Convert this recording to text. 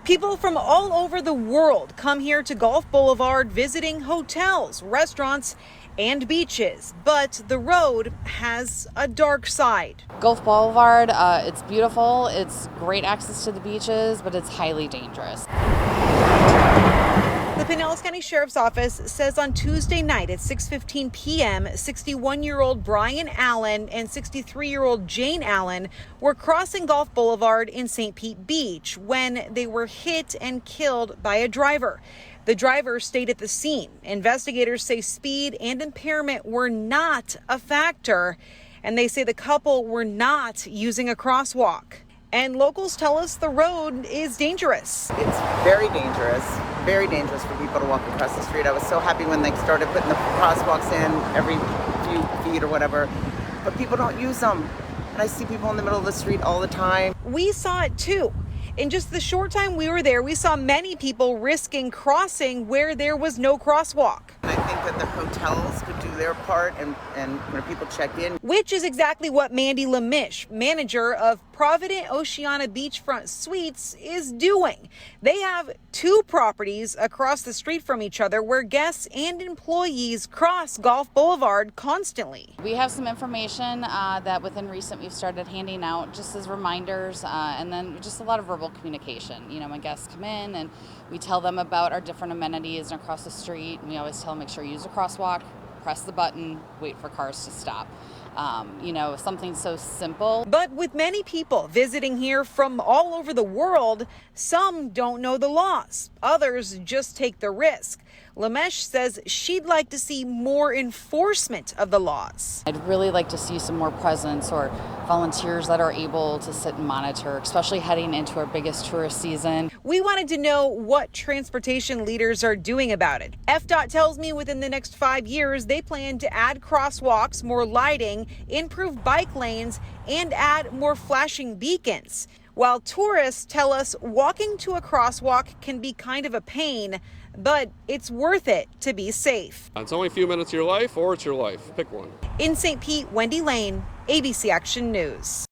People from all over the world come here to Gulf Boulevard visiting hotels, restaurants, and beaches. But the road has a dark side. Gulf Boulevard, it's beautiful, it's great access to the beaches, but it's highly dangerous. The Pinellas County Sheriff's Office says on Tuesday night at 6:15 p.m., 61-year-old Brian Allen and 63-year-old Jane Allen were crossing Gulf Boulevard in St. Pete Beach when they were hit and killed by a driver. The driver stayed at the scene. Investigators say speed and impairment were not a factor, and they say the couple were not using a crosswalk. And locals tell us the road is dangerous. It's very dangerous for people to walk across the street. I was so happy when they started putting the crosswalks in every few feet or whatever, but people don't use them. And I see people in the middle of the street all the time. We saw it too. In just the short time we were there, we saw many people risking crossing where there was no crosswalk. I think that the hotels could do their part and when people check in. Which is exactly what Mandy Lemish, manager of Provident Oceana Beachfront Suites, is doing. They have two properties across the street from each other where guests and employees cross Gulf Boulevard constantly. We have some information that within recent we've started handing out just as reminders and then just a lot of verbal communication. You know, when guests come in and we tell them about our different amenities and across the street, and we always tell them make sure you use a crosswalk, press the button, wait for cars to stop. You know, something so simple. But with many people visiting here from all over the world, some don't know the laws. Others just take the risk. Lamesh says she'd like to see more enforcement of the laws. I'd really like to see some more presence or volunteers that are able to sit and monitor, especially heading into our biggest tourist season. We wanted to know what transportation leaders are doing about it. FDOT tells me within the next 5 years, they plan to add crosswalks, more lighting, improve bike lanes, and add more flashing beacons. While tourists tell us walking to a crosswalk can be kind of a pain, but it's worth it to be safe. It's only a few minutes of your life, or it's your life. Pick one. In St. Pete, Wendy Lane, ABC Action News.